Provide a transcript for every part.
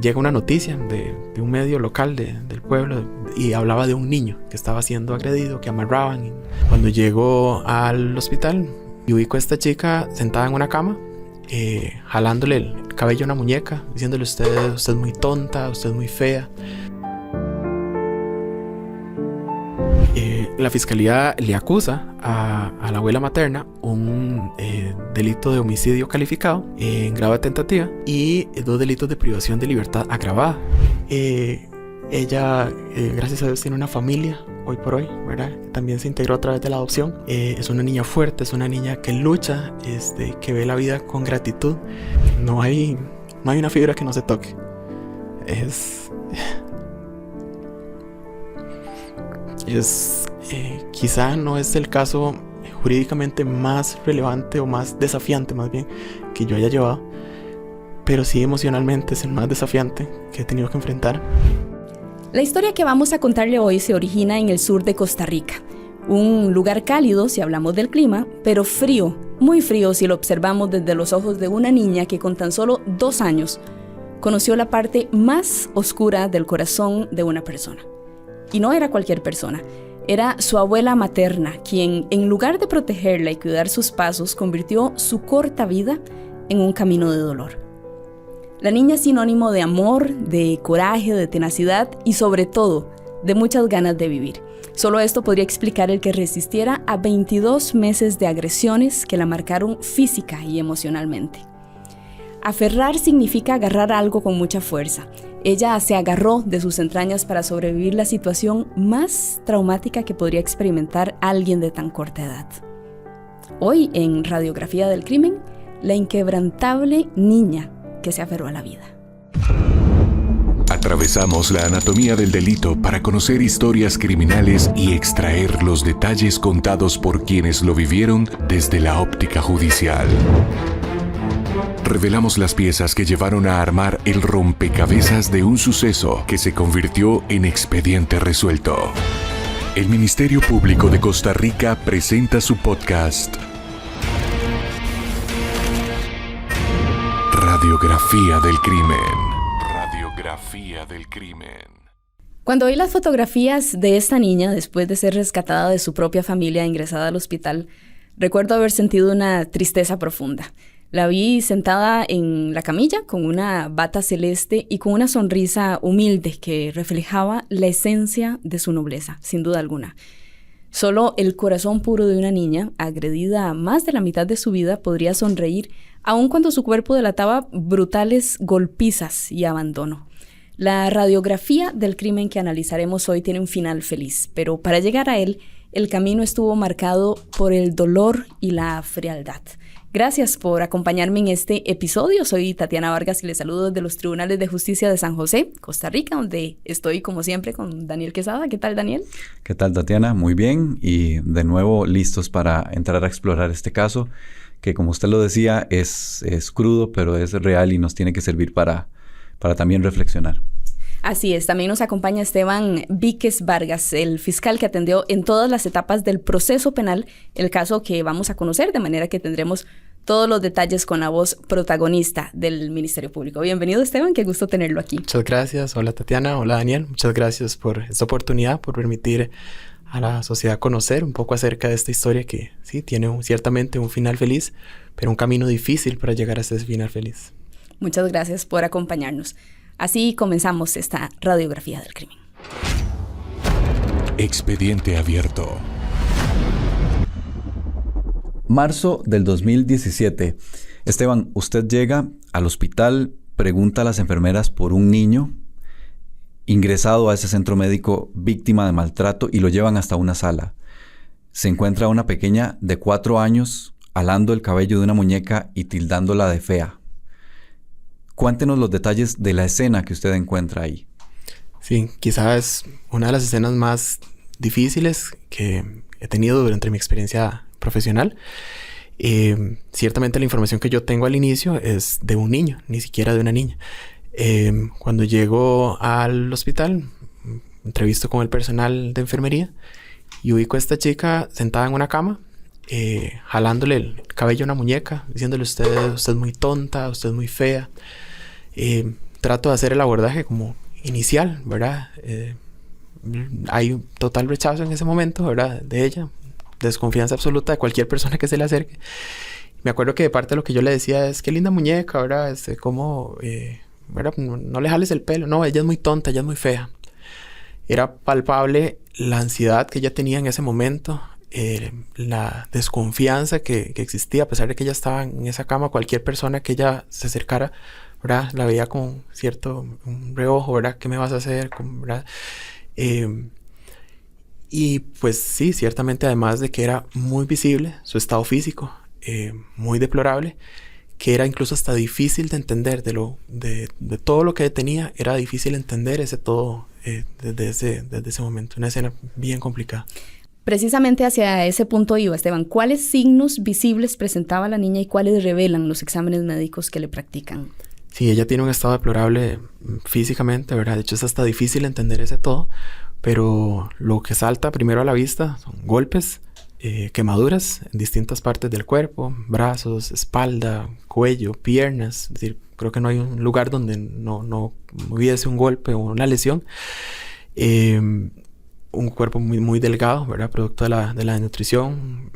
llega una noticia de un medio local del pueblo y hablaba de un niño que estaba siendo agredido, que amarraban. Y cuando llego al hospital y ubico a esta chica sentada en una cama, jalándole el cabello a una muñeca, diciéndole usted es muy tonta, usted es muy fea. La fiscalía le acusa a la abuela materna un delito de homicidio calificado en grado de tentativa y 2 delitos de privación de libertad agravada. Ella, gracias a Dios, tiene una familia hoy por hoy, ¿verdad? También se integró a través de la adopción. Es una niña fuerte, es una niña que lucha, que ve la vida con gratitud. No hay una fibra que no se toque. Quizá no es el caso jurídicamente más relevante o más desafiante, más bien, que yo haya llevado, pero sí emocionalmente es el más desafiante que he tenido que enfrentar. La historia que vamos a contarle hoy se origina en el sur de Costa Rica, un lugar cálido si hablamos del clima, pero frío, muy frío si lo observamos desde los ojos de una niña que con tan solo 2 años conoció la parte más oscura del corazón de una persona. Y no era cualquier persona, era su abuela materna, quien en lugar de protegerla y cuidar sus pasos, convirtió su corta vida en un camino de dolor. La niña es sinónimo de amor, de coraje, de tenacidad y sobre todo, de muchas ganas de vivir. Solo esto podría explicar el que resistiera a 22 meses de agresiones que la marcaron física y emocionalmente. Aferrar significa agarrar algo con mucha fuerza. Ella se agarró de sus entrañas para sobrevivir la situación más traumática que podría experimentar alguien de tan corta edad. Hoy, en Radiografía del Crimen, la inquebrantable niña que se aferró a la vida. Atravesamos la anatomía del delito para conocer historias criminales y extraer los detalles contados por quienes lo vivieron desde la óptica judicial. Revelamos las piezas que llevaron a armar el rompecabezas de un suceso que se convirtió en expediente resuelto. El Ministerio Público de Costa Rica presenta su podcast Radiografía del Crimen. Radiografía del Crimen. Cuando vi las fotografías de esta niña después de ser rescatada de su propia familia e ingresada al hospital, recuerdo haber sentido una tristeza profunda. La vi sentada en la camilla con una bata celeste y con una sonrisa humilde que reflejaba la esencia de su nobleza, sin duda alguna. Solo el corazón puro de una niña, agredida más de la mitad de su vida, podría sonreír, aun cuando su cuerpo delataba brutales golpizas y abandono. La radiografía del crimen que analizaremos hoy tiene un final feliz, pero para llegar a él, el camino estuvo marcado por el dolor y la frialdad. Gracias por acompañarme en este episodio. Soy Tatiana Vargas y les saludo desde los Tribunales de Justicia de San José, Costa Rica, donde estoy como siempre con Daniel Quesada. ¿Qué tal, Daniel? ¿Qué tal, Tatiana? Muy bien y de nuevo listos para entrar a explorar este caso que, como usted lo decía, es crudo, pero es real y nos tiene que servir para también reflexionar. Así es, también nos acompaña Esteban Víquez Vargas, el fiscal que atendió en todas las etapas del proceso penal el caso que vamos a conocer, de manera que tendremos todos los detalles con la voz protagonista del Ministerio Público. Bienvenido, Esteban, qué gusto tenerlo aquí. Muchas gracias. Hola, Tatiana. Hola, Daniel. Muchas gracias por esta oportunidad, por permitir a la sociedad conocer un poco acerca de esta historia que sí tiene ciertamente un final feliz, pero un camino difícil para llegar a ese final feliz. Muchas gracias por acompañarnos. Así comenzamos esta radiografía del crimen. Expediente abierto. Marzo del 2017. Esteban, usted llega al hospital, pregunta a las enfermeras por un niño ingresado a ese centro médico víctima de maltrato y lo llevan hasta una sala. Se encuentra una pequeña de 4 años alando el cabello de una muñeca y tildándola de fea. Cuéntenos los detalles de la escena que usted encuentra ahí. Sí, quizás es una de las escenas más difíciles que he tenido durante mi experiencia profesional. Ciertamente la información que yo tengo al inicio es de un niño, ni siquiera de una niña. Cuando llego al hospital, entrevisto con el personal de enfermería y ubico a esta chica sentada en una cama, jalándole el cabello a una muñeca, diciéndole usted es muy tonta, usted es muy fea. trato de hacer el abordaje como inicial, ¿verdad? Hay un total rechazo en ese momento, ¿verdad? De ella, desconfianza absoluta de cualquier persona que se le acerque. Me acuerdo que de parte de lo que yo le decía es, qué linda muñeca, ¿verdad? ¿Cómo, ¿verdad? No le jales el pelo. No, ella es muy tonta, ella es muy fea. Era palpable la ansiedad que ella tenía en ese momento, la desconfianza que existía, a pesar de que ella estaba en esa cama. Cualquier persona que ella se acercara, ¿verdad? La veía con cierto un reojo, ¿verdad? ¿Qué me vas a hacer? ¿Verdad? Y pues sí, ciertamente, además de que era muy visible su estado físico, muy deplorable, que era incluso hasta difícil de entender de todo lo que tenía, era difícil entender ese todo desde ese momento. Una escena bien complicada. Precisamente hacia ese punto iba, Esteban. ¿Cuáles signos visibles presentaba la niña y cuáles revelan los exámenes médicos que le practican? Sí, ella tiene un estado deplorable físicamente, ¿verdad? De hecho, es hasta difícil entender ese todo, pero lo que salta primero a la vista son golpes, quemaduras en distintas partes del cuerpo, brazos, espalda, cuello, piernas. Es decir, creo que no hay un lugar donde no hubiese un golpe o una lesión. Un cuerpo muy, muy delgado, ¿verdad? Producto de la desnutrición.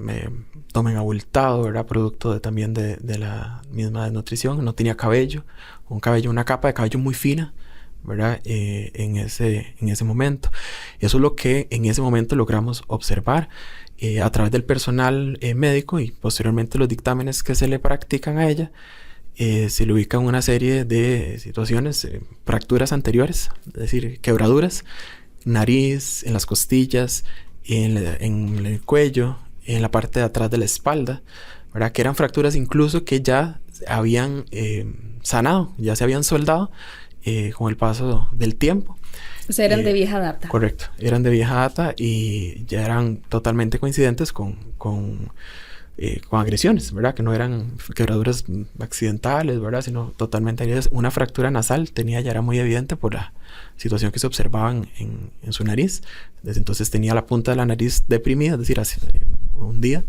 Abdomen abultado, ¿verdad? Producto también de la misma desnutrición. No tenía cabello. Una capa de cabello muy fina, ¿verdad? En ese momento. Eso es lo que en ese momento logramos observar a través del personal médico y posteriormente los dictámenes que se le practican a ella. Se le ubican una serie de situaciones, fracturas anteriores, es decir, quebraduras, nariz, en las costillas, en el cuello, en la parte de atrás de la espalda, ¿verdad? Que eran fracturas incluso que ya habían sanado, ya se habían soldado con el paso del tiempo. O sea, eran de vieja data. Correcto, eran de vieja data y ya eran totalmente coincidentes con agresiones, ¿verdad? Que no eran quebraduras accidentales, ¿verdad? Sino totalmente heridas. Una fractura nasal ya era muy evidente por la situación que se observaba en su nariz. Desde entonces tenía la punta de la nariz deprimida, es decir, hace un día.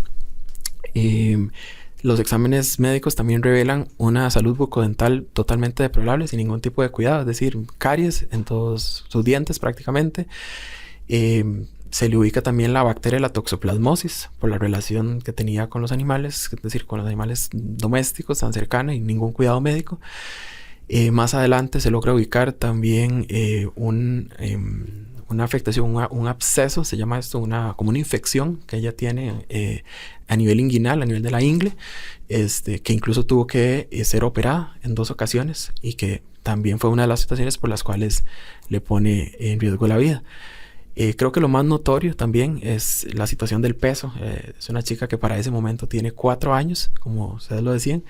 Los exámenes médicos también revelan una salud bucodental totalmente deplorable, sin ningún tipo de cuidado, es decir, caries en todos sus dientes prácticamente. Se le ubica también la bacteria de la toxoplasmosis por la relación que tenía con los animales, es decir, con los animales domésticos tan cercana y ningún cuidado médico. Más adelante se logra ubicar también una afectación, un absceso, se llama esto, como una infección que ella tiene a nivel inguinal, a nivel de la ingle, que incluso tuvo que ser operada en 2 ocasiones y que también fue una de las situaciones por las cuales le pone en riesgo la vida. Creo que lo más notorio también es la situación del peso. Es una chica que para ese momento tiene 4 años, como ustedes lo decían,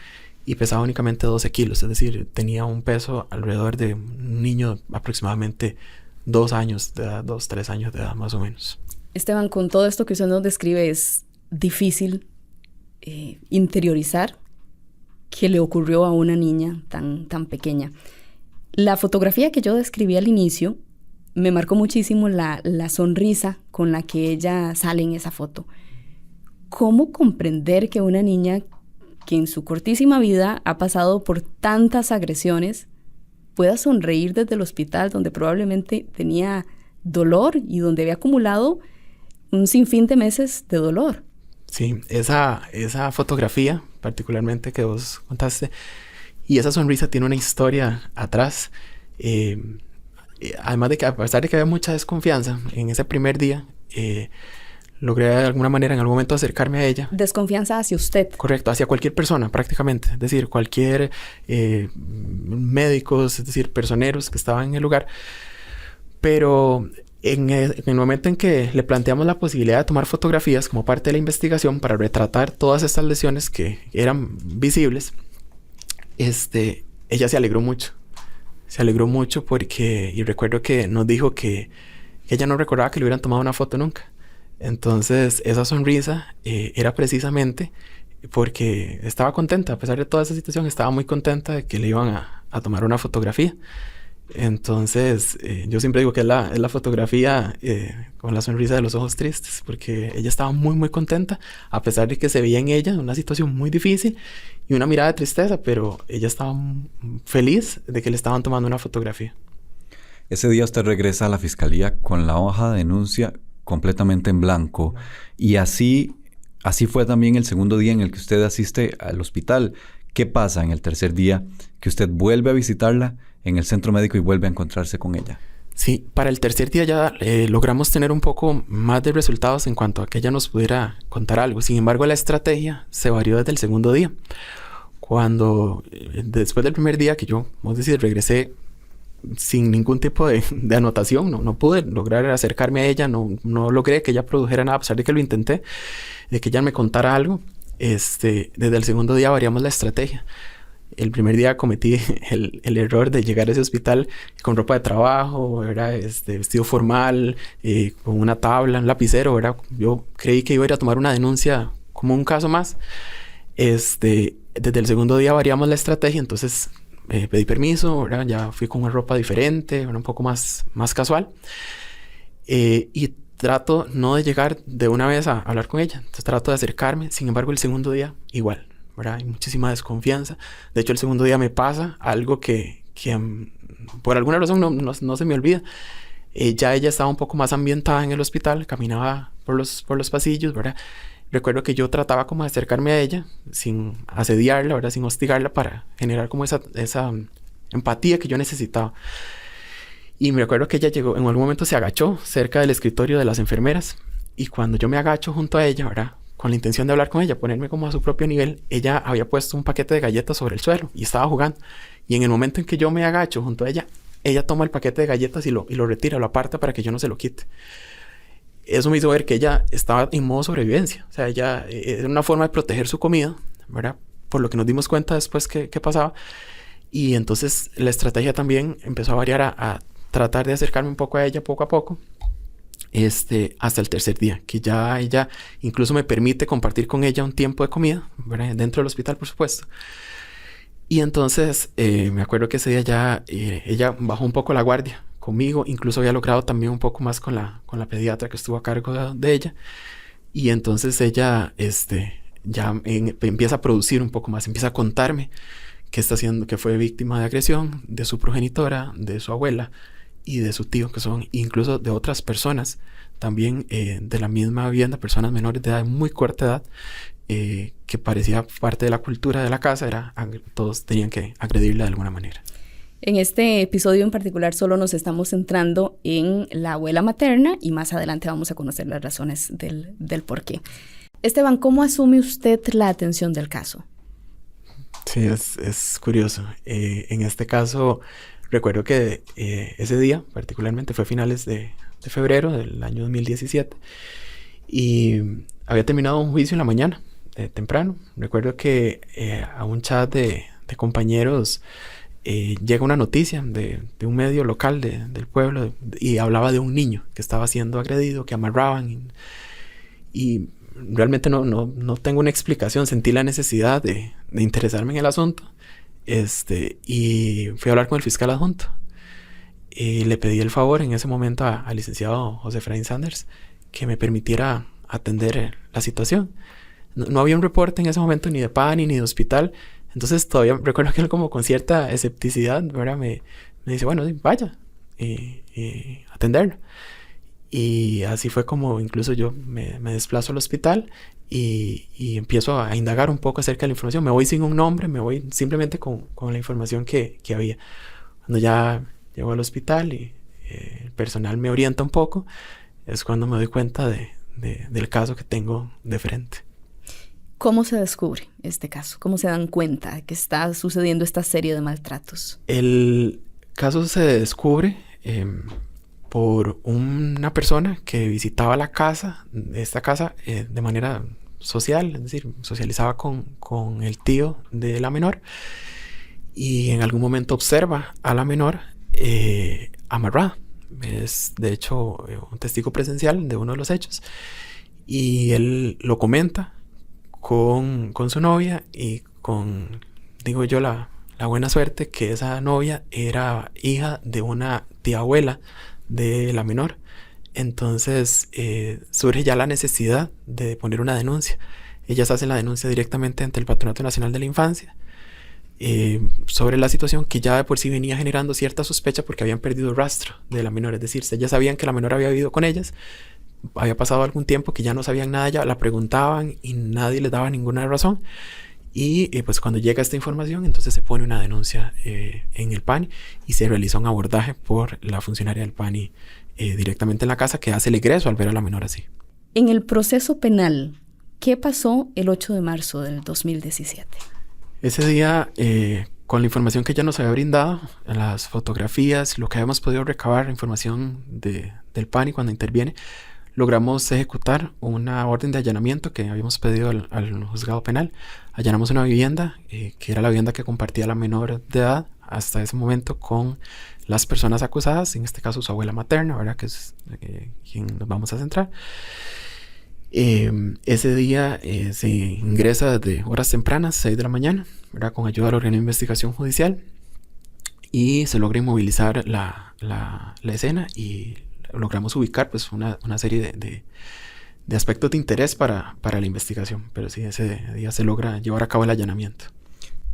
y pesaba únicamente 12 kilos. Es decir, tenía un peso alrededor de un niño aproximadamente 2 años de edad, 2, 3 años de edad más o menos. Esteban, con todo esto que usted nos describe, es difícil interiorizar qué le ocurrió a una niña tan pequeña. La fotografía que yo describí al inicio me marcó muchísimo la sonrisa con la que ella sale en esa foto. ¿Cómo comprender que una niña que en su cortísima vida ha pasado por tantas agresiones pueda sonreír desde el hospital donde probablemente tenía dolor y donde había acumulado un sinfín de meses de dolor? Sí, esa fotografía particularmente que vos contaste y esa sonrisa tiene una historia atrás. Además de que a pesar de que había mucha desconfianza en ese primer día, logré de alguna manera en algún momento acercarme a ella. Desconfianza hacia usted. Correcto, hacia cualquier persona prácticamente. Es decir, cualquier médicos, es decir, personeros que estaban en el lugar. Pero en el momento en que le planteamos la posibilidad de tomar fotografías como parte de la investigación para retratar todas estas lesiones que eran visibles, ella se alegró mucho. Se alegró mucho porque... Y recuerdo que nos dijo que ella no recordaba que le hubieran tomado una foto nunca. Entonces, esa sonrisa era precisamente porque estaba contenta. A pesar de toda esa situación, estaba muy contenta de que le iban a tomar una fotografía. Entonces, yo siempre digo que es la fotografía con la sonrisa de los ojos tristes, porque ella estaba muy, muy contenta, a pesar de que se veía en ella una situación muy difícil y una mirada de tristeza, pero ella estaba feliz de que le estaban tomando una fotografía. Ese día usted regresa a la fiscalía con la hoja de denuncia completamente en blanco. Y así fue también el segundo día en el que usted asiste al hospital. ¿Qué pasa en el tercer día que usted vuelve a visitarla en el centro médico y vuelve a encontrarse con ella? Sí, para el tercer día ya logramos tener un poco más de resultados en cuanto a que ella nos pudiera contar algo. Sin embargo, la estrategia se varió desde el segundo día. Cuando, después del primer día que yo, vamos a decir, regresé sin ningún tipo de anotación, no pude lograr acercarme a ella, no logré que ella produjera nada, a pesar de que lo intenté, de que ella me contara algo. Desde el segundo día variamos la estrategia. El primer día cometí el error de llegar a ese hospital con ropa de trabajo, ¿verdad? Vestido formal, con una tabla, un lapicero, ¿verdad? Yo creí que iba a ir a tomar una denuncia como un caso más. Desde el segundo día variamos la estrategia, entonces pedí permiso, ¿verdad? Ya fui con una ropa diferente, un poco más casual. Y trato no de llegar de una vez a hablar con ella. Entonces trato de acercarme. Sin embargo, el segundo día igual, ¿verdad? Hay muchísima desconfianza. De hecho, el segundo día me pasa algo que por alguna razón no se me olvida. Ya ella estaba un poco más ambientada en el hospital. Caminaba por los pasillos, ¿verdad? Recuerdo que yo trataba como de acercarme a ella sin asediarla, ¿verdad? Sin hostigarla, para generar como esa empatía que yo necesitaba. Y me recuerdo que ella llegó, en algún momento se agachó cerca del escritorio de las enfermeras. Y cuando yo me agacho junto a ella, ¿verdad? Con la intención de hablar con ella, ponerme como a su propio nivel, ella había puesto un paquete de galletas sobre el suelo y estaba jugando. Y en el momento en que yo me agacho junto a ella, ella toma el paquete de galletas y lo retira, lo aparta para que yo no se lo quite. Eso me hizo ver que ella estaba en modo sobrevivencia. O sea, ella era una forma de proteger su comida, ¿verdad? Por lo que nos dimos cuenta después que pasaba. Y entonces la estrategia también empezó a variar a tratar de acercarme un poco a ella poco a poco. Hasta el tercer día, que ya ella incluso me permite compartir con ella un tiempo de comida, ¿verdad? Dentro del hospital, por supuesto. Y entonces me acuerdo que ese día ya ella bajó un poco la guardia conmigo, incluso había logrado también un poco más con la pediatra que estuvo a cargo de ella. Y entonces ella ya empieza a producir un poco más, empieza a contarme que está haciendo, que fue víctima de agresión de su progenitora, de su abuela y de su tío, que son incluso de otras personas también de la misma vivienda, personas menores de edad, de muy corta edad, que parecía parte de la cultura de la casa, todos tenían que agredirla de alguna manera. En este episodio en particular solo nos estamos centrando en la abuela materna y más adelante vamos a conocer las razones del por qué. Esteban, ¿cómo asume usted la atención del caso? Sí, es curioso. En este caso, recuerdo que ese día, particularmente, fue a finales de febrero del año 2017 y había terminado un juicio en la mañana, temprano. Recuerdo que a un chat de compañeros llega una noticia de un medio local del pueblo y hablaba de un niño que estaba siendo agredido, que amarraban y realmente no tengo una explicación. Sentí la necesidad de interesarme en el asunto y fui a hablar con el fiscal adjunto y le pedí el favor en ese momento al licenciado José Efraín Sanders que me permitiera atender la situación. No había un reporte en ese momento ni de PANI ni de hospital. Entonces todavía recuerdo que él, como con cierta escepticidad, ¿verdad? Me dice, bueno, sí, vaya y atenderlo. Y así fue como incluso yo me desplazo al hospital y empiezo a indagar un poco acerca de la información. Me voy sin un nombre, me voy simplemente con la información que había. Cuando ya llego al hospital y el personal me orienta un poco, es cuando me doy cuenta del caso que tengo de frente. ¿Cómo se descubre este caso? ¿Cómo se dan cuenta de que está sucediendo esta serie de maltratos? El caso se descubre por una persona que visitaba esta casa de manera social, es decir, socializaba con el tío de la menor y en algún momento observa a la menor amarrada. Es de hecho un testigo presencial de uno de los hechos y él lo comenta con su novia y con, digo yo, la la buena suerte que esa novia era hija de una tía abuela de la menor. Entonces surge ya la necesidad de poner una denuncia. Ellas hacen la denuncia directamente ante el Patronato Nacional de la Infancia sobre la situación que ya de por sí venía generando cierta sospecha porque habían perdido rastro de la menor. Es decir, ellas sabían que la menor había vivido con ellas, había pasado algún tiempo que ya no sabían nada, ya la preguntaban y nadie les daba ninguna razón. Y pues cuando llega esta información, entonces se pone una denuncia en el PANI y se realiza un abordaje por la funcionaria del PANI directamente en la casa, que hace el egreso al ver a la menor así. En el proceso penal, ¿qué pasó el 8 de marzo del 2017? Ese día, con la información que ella nos había brindado, las fotografías, lo que habíamos podido recabar, la información del PANI cuando interviene, logramos ejecutar una orden de allanamiento que habíamos pedido al juzgado penal. Allanamos una vivienda, que era la vivienda que compartía la menor de edad hasta ese momento con las personas acusadas, en este caso su abuela materna, ¿verdad? Que es quien nos vamos a centrar. Ese día se ingresa desde horas tempranas, 6 de la mañana, ¿verdad? Con ayuda del órgano de investigación judicial, y se logra inmovilizar la escena y logramos ubicar pues una serie de aspectos de interés para la investigación. Pero sí, ese día se logra llevar a cabo el allanamiento.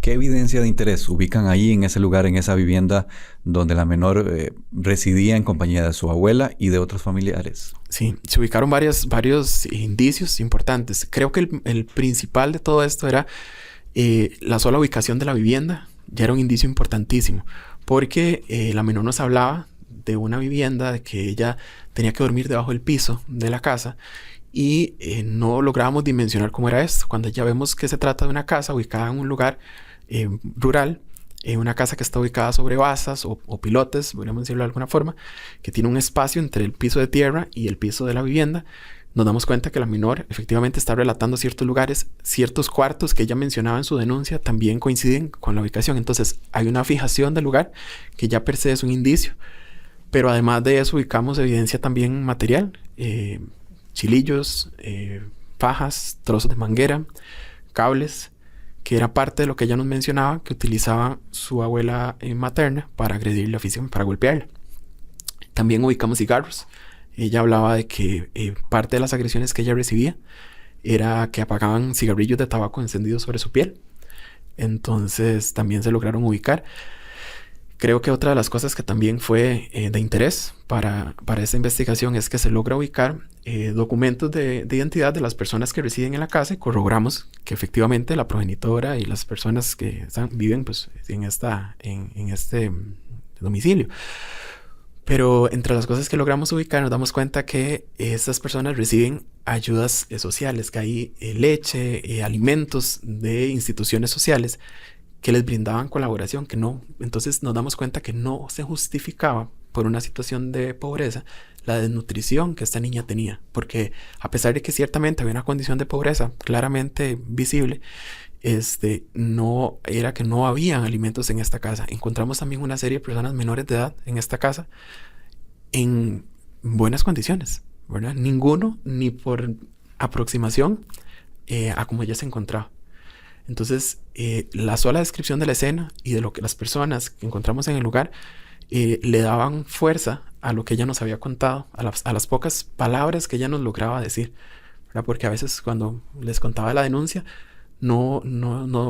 ¿Qué evidencia de interés ubican ahí en ese lugar, en esa vivienda donde la menor residía en compañía de su abuela y de otros familiares? Sí, se ubicaron varios indicios importantes. Creo que el principal de todo esto era la sola ubicación de la vivienda. Ya era un indicio importantísimo, porque la menor nos hablaba de una vivienda, de que ella tenía que dormir debajo del piso de la casa, y no lográbamos dimensionar cómo era esto. Cuando ya vemos que se trata de una casa ubicada en un lugar rural, una casa que está ubicada sobre basas o pilotes, podríamos decirlo de alguna forma, que tiene un espacio entre el piso de tierra y el piso de la vivienda, nos damos cuenta que la menor efectivamente está relatando ciertos lugares, ciertos cuartos que ella mencionaba en su denuncia también coinciden con la ubicación. Entonces hay una fijación del lugar que ya per se es un indicio. Pero además de eso ubicamos evidencia también material, chilillos, fajas, trozos de manguera, cables, que era parte de lo que ella nos mencionaba que utilizaba su abuela materna para agredirla físicamente, para golpearla. También ubicamos cigarros. Ella hablaba de que parte de las agresiones que ella recibía era que apagaban cigarrillos de tabaco encendidos sobre su piel. Entonces también se lograron ubicar. Creo que otra de las cosas que también fue de interés para esta investigación es que se logra ubicar documentos de identidad de las personas que residen en la casa, y corroboramos que efectivamente la progenitora y las personas que viven pues, en este domicilio. Pero entre las cosas que logramos ubicar nos damos cuenta que estas personas reciben ayudas sociales, que hay leche, alimentos de instituciones sociales que les brindaban colaboración, que no. Entonces nos damos cuenta que no se justificaba por una situación de pobreza la desnutrición que esta niña tenía, porque a pesar de que ciertamente había una condición de pobreza claramente visible, no era que no habían alimentos en esta casa. Encontramos también una serie de personas menores de edad en esta casa en buenas condiciones, ¿verdad? Ninguno ni por aproximación a cómo ella se encontraba. Entonces, la sola descripción de la escena y de lo que las personas que encontramos en el lugar le daban fuerza a lo que ella nos había contado, a las pocas palabras que ella nos lograba decir, ¿verdad? Porque a veces cuando les contaba la denuncia, no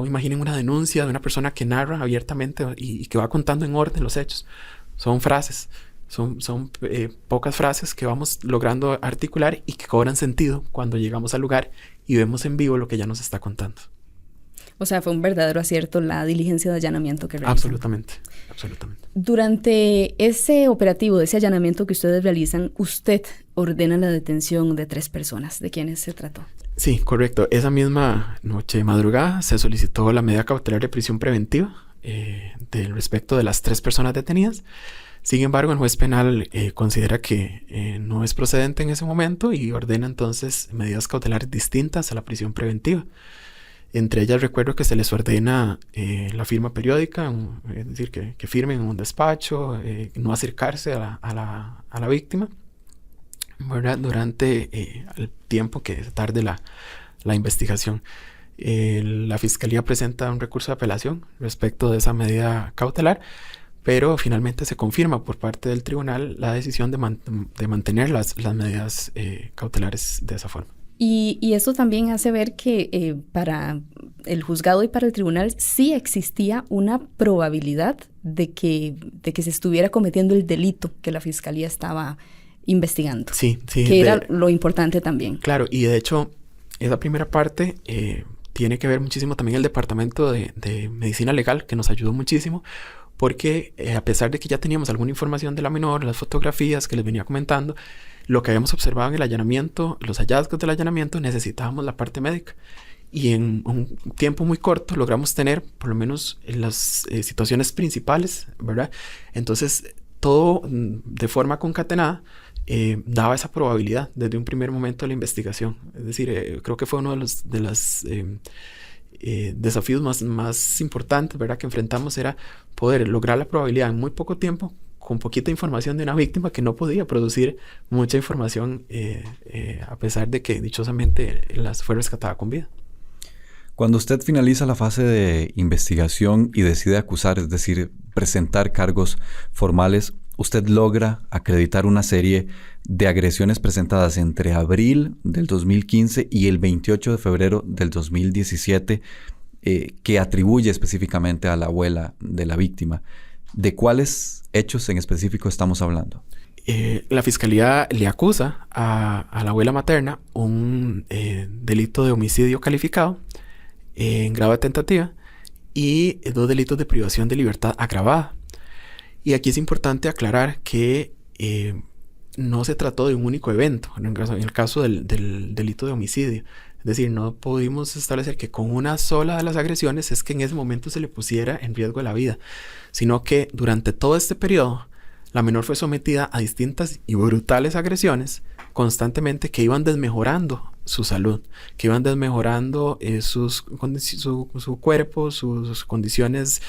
imaginen una denuncia de una persona que narra abiertamente y que va contando en orden los hechos. Son frases, son pocas frases que vamos logrando articular y que cobran sentido cuando llegamos al lugar y vemos en vivo lo que ella nos está contando. O sea, fue un verdadero acierto la diligencia de allanamiento que realizan. Absolutamente. Durante ese operativo, ese allanamiento que ustedes realizan, usted ordena la detención de 3 personas. ¿De quiénes se trató? Sí, correcto. Esa misma noche de madrugada se solicitó la medida cautelar de prisión preventiva respecto de las 3 personas detenidas. Sin embargo, el juez penal considera que no es procedente en ese momento y ordena entonces medidas cautelares distintas a la prisión preventiva. Entre ellas recuerdo que se les ordena la firma periódica, es decir, que firmen en un despacho, no acercarse a la víctima, ¿verdad? Durante el tiempo que tarde la investigación. La fiscalía presenta un recurso de apelación respecto de esa medida cautelar, pero finalmente se confirma por parte del tribunal la decisión de mantener las medidas cautelares de esa forma. Y esto también hace ver que para el juzgado y para el tribunal sí existía una probabilidad de que se estuviera cometiendo el delito que la fiscalía estaba investigando. Sí. Que era lo importante también. Claro, y de hecho, esa primera parte tiene que ver muchísimo también el departamento de medicina legal, que nos ayudó muchísimo, porque a pesar de que ya teníamos alguna información de la menor, las fotografías que les venía comentando, lo que habíamos observado en el allanamiento, los hallazgos del allanamiento, necesitábamos la parte médica. Y en un tiempo muy corto logramos tener, por lo menos, las situaciones principales, ¿verdad? Entonces, todo de forma concatenada daba esa probabilidad desde un primer momento de la investigación. Es decir, creo que fue uno de los desafíos más importantes, ¿verdad?, que enfrentamos, era poder lograr la probabilidad en muy poco tiempo, con poquita información de una víctima que no podía producir mucha información, a pesar de que dichosamente fue rescatada con vida. Cuando usted finaliza la fase de investigación y decide acusar, es decir, presentar cargos formales, usted logra acreditar una serie de agresiones presentadas entre abril del 2015 y el 28 de febrero del 2017, que atribuye específicamente a la abuela de la víctima. ¿De cuáles hechos en específico estamos hablando? La fiscalía le acusa a la abuela materna un delito de homicidio calificado en grado de tentativa y 2 delitos de privación de libertad agravada. Y aquí es importante aclarar que no se trató de un único evento, en el caso del delito de homicidio. Es decir, no pudimos establecer que con una sola de las agresiones es que en ese momento se le pusiera en riesgo la vida, sino que durante todo este periodo la menor fue sometida a distintas y brutales agresiones constantemente que iban desmejorando su salud, que iban desmejorando su cuerpo, sus condiciones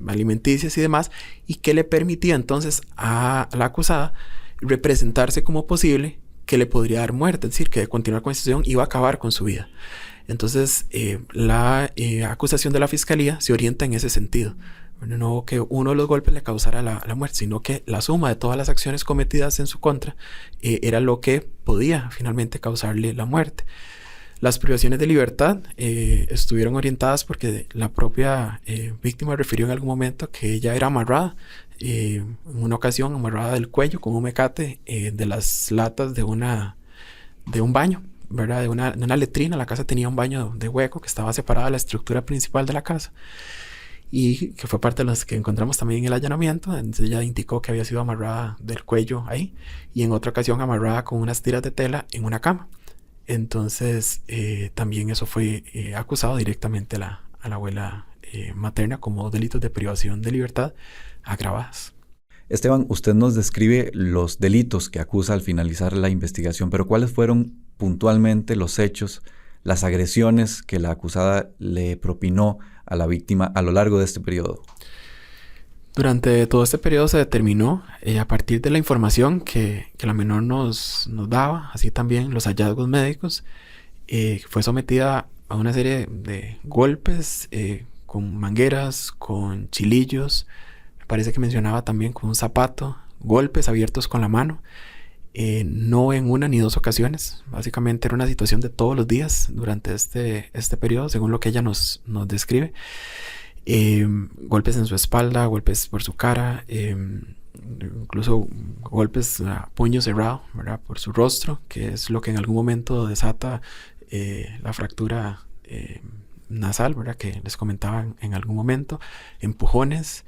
alimenticias y demás, y que le permitía entonces a la acusada representarse como posible que le podría dar muerte, es decir, que de continuar con esta situación iba a acabar con su vida. Entonces, la acusación de la fiscalía se orienta en ese sentido. No que uno de los golpes le causara la muerte, sino que la suma de todas las acciones cometidas en su contra era lo que podía finalmente causarle la muerte. Las privaciones de libertad estuvieron orientadas porque la propia víctima refirió en algún momento que ella era amarrada, en una ocasión amarrada del cuello con un mecate de las latas de un baño, ¿verdad? De una letrina. La casa tenía un baño de hueco que estaba separada de la estructura principal de la casa, y que fue parte de las que encontramos también en el allanamiento. Entonces ella indicó que había sido amarrada del cuello ahí, y en otra ocasión amarrada con unas tiras de tela en una cama. Entonces también eso fue acusado directamente a la abuela materna como delitos de privación de libertad agravadas. Esteban, usted nos describe los delitos que acusa al finalizar la investigación, pero ¿cuáles fueron puntualmente los hechos, las agresiones que la acusada le propinó a la víctima a lo largo de este periodo? Durante todo este periodo se determinó, a partir de la información que la menor nos daba, así también los hallazgos médicos, fue sometida a una serie de golpes con mangueras, con chilillos, me parece que mencionaba también con un zapato, golpes abiertos con la mano, no en una ni 2 ocasiones. Básicamente era una situación de todos los días durante este periodo, según lo que ella nos describe. Golpes en su espalda, golpes por su cara, incluso golpes a puño cerrado, ¿verdad?, por su rostro, que es lo que en algún momento desata la fractura nasal, ¿verdad?, que les comentaba en algún momento. Empujones,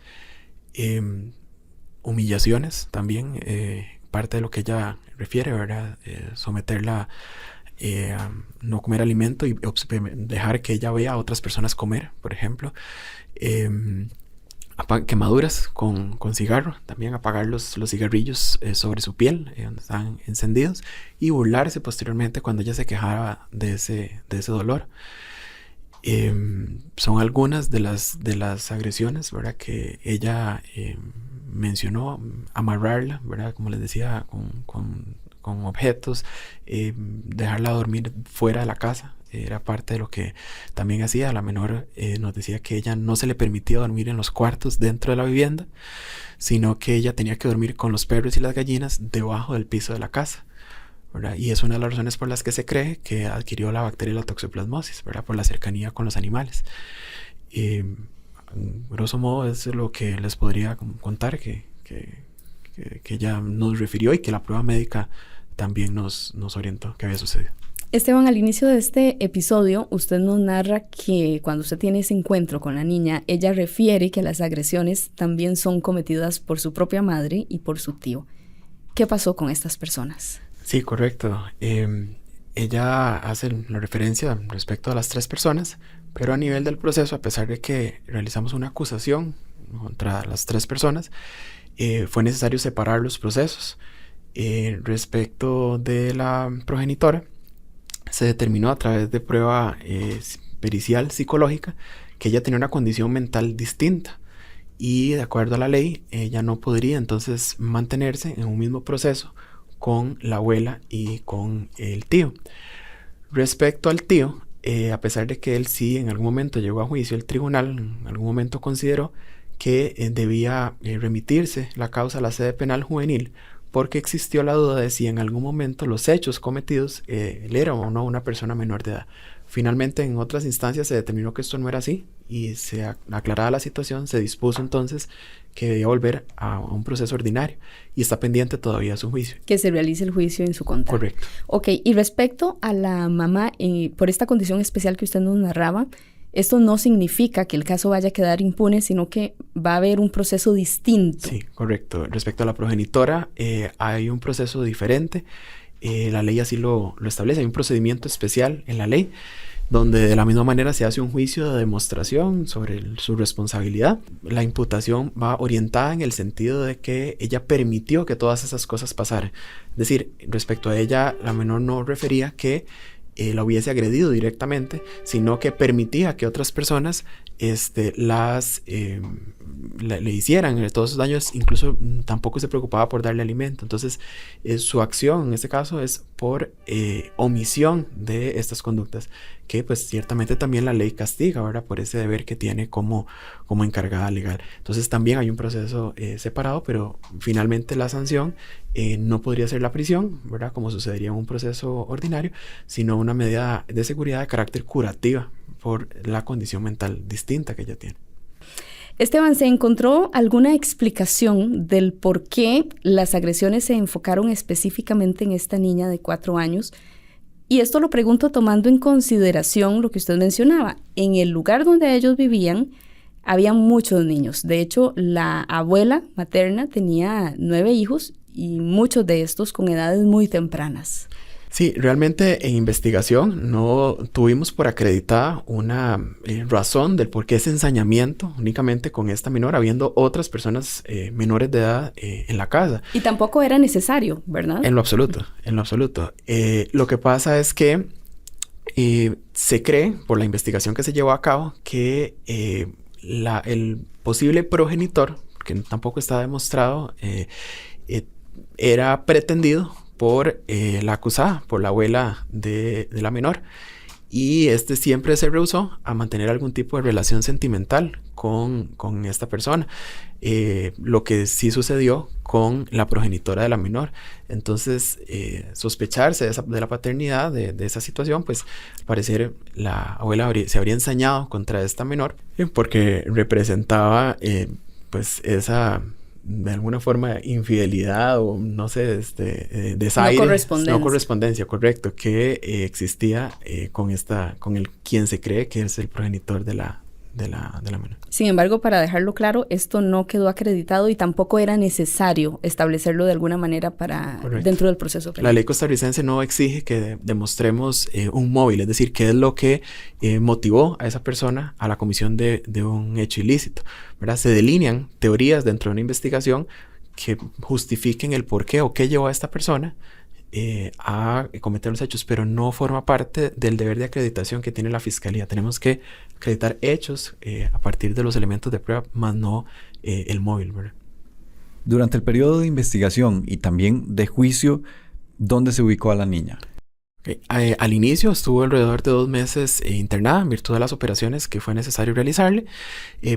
humillaciones también, parte de lo que ella refiere, ¿verdad?, someterla a no comer alimento y dejar que ella vea a otras personas comer, por ejemplo. Quemaduras con cigarro, también apagar los cigarrillos sobre su piel donde están encendidos, y burlarse posteriormente cuando ella se quejaba de ese dolor. Son algunas de las agresiones, ¿verdad?, que ella mencionó. Amarrarla, ¿verdad?, como les decía, con objetos, dejarla dormir fuera de la casa, era parte de lo que también hacía. La menor nos decía que ella no se le permitía dormir en los cuartos dentro de la vivienda, sino que ella tenía que dormir con los perros y las gallinas debajo del piso de la casa, ¿verdad? Y es una de las razones por las que se cree que adquirió la bacteria de la toxoplasmosis, ¿verdad? Por la cercanía con los animales. Grosso modo es lo que les podría contar que ella nos refirió y que la prueba médica también nos orientó que había sucedido. Esteban, al inicio de este episodio, usted nos narra que cuando usted tiene ese encuentro con la niña, ella refiere que las agresiones también son cometidas por su propia madre y por su tío. ¿Qué pasó con estas personas? Sí, correcto. Ella hace la referencia respecto a las 3 personas, pero a nivel del proceso, a pesar de que realizamos una acusación contra las 3 personas, fue necesario separar los procesos. Respecto de la progenitora, se determinó a través de prueba pericial psicológica que ella tenía una condición mental distinta y de acuerdo a la ley ella no podría entonces mantenerse en un mismo proceso con la abuela y con el tío. Respecto al tío, a pesar de que él sí en algún momento llegó a juicio, el tribunal en algún momento consideró que debía remitirse la causa a la sede penal juvenil porque existió la duda de si en algún momento los hechos cometidos él era o no una persona menor de edad. Finalmente, en otras instancias se determinó que esto no era así y se aclarada la situación, se dispuso entonces que debía volver a un proceso ordinario y está pendiente todavía su juicio. Que se realice el juicio en su contra. Correcto. Ok, y respecto a la mamá, por esta condición especial que usted nos narraba, esto no significa que el caso vaya a quedar impune, sino que va a haber un proceso distinto. Sí, correcto. Respecto a la progenitora, hay un proceso diferente. La ley así lo establece. Hay un procedimiento especial en la ley donde de la misma manera se hace un juicio de demostración sobre su responsabilidad. La imputación va orientada en el sentido de que ella permitió que todas esas cosas pasaran. Es decir, respecto a ella, la menor no refería que la hubiese agredido directamente, sino que permitía que otras personas le hicieran todos esos daños, incluso tampoco se preocupaba por darle alimento. Entonces su acción en este caso es por omisión de estas conductas que pues ciertamente también la ley castiga, ¿verdad? Por ese deber que tiene como encargada legal. Entonces también hay un proceso separado, pero finalmente la sanción no podría ser la prisión, ¿verdad? Como sucedería en un proceso ordinario, sino una medida de seguridad de carácter curativa por la condición mental distinta que ella tiene. Esteban, ¿se encontró alguna explicación del por qué las agresiones se enfocaron específicamente en esta niña de 4 años? Y esto lo pregunto tomando en consideración lo que usted mencionaba. En el lugar donde ellos vivían, había muchos niños. De hecho, la abuela materna tenía 9 hijos y muchos de estos con edades muy tempranas. Sí, realmente en investigación no tuvimos por acreditada una razón del por qué ese ensañamiento únicamente con esta menor, habiendo otras personas menores de edad en la casa. Y tampoco era necesario, ¿verdad? En lo absoluto, en lo absoluto. Lo que pasa es que se cree, por la investigación que se llevó a cabo, que el posible progenitor, que tampoco está demostrado, era pretendido por la acusada, por la abuela de la menor, y siempre se rehusó a mantener algún tipo de relación sentimental con esta persona, lo que sí sucedió con la progenitora de la menor. Entonces sospecharse de la paternidad de esa situación, pues al parecer la abuela se habría ensañado contra esta menor porque representaba pues esa, de alguna forma, infidelidad o no sé, desaire. No correspondencia, correcto, que existía con quien se cree que es el progenitor de la menor. Sin embargo, para dejarlo claro, esto no quedó acreditado y tampoco era necesario establecerlo de alguna manera dentro del proceso penal. La ley costarricense no exige que demostremos un móvil, es decir, qué es lo que motivó a esa persona a la comisión de un hecho ilícito, ¿verdad? Se delinean teorías dentro de una investigación que justifiquen el por qué o qué llevó a esta persona a cometer los hechos, pero no forma parte del deber de acreditación que tiene la Fiscalía. Tenemos que acreditar hechos a partir de los elementos de prueba, más no el móvil, ¿verdad? Durante el periodo de investigación y también de juicio, ¿dónde se ubicó a la niña? Al inicio estuvo alrededor de 2 meses internada en virtud de las operaciones que fue necesario realizarle.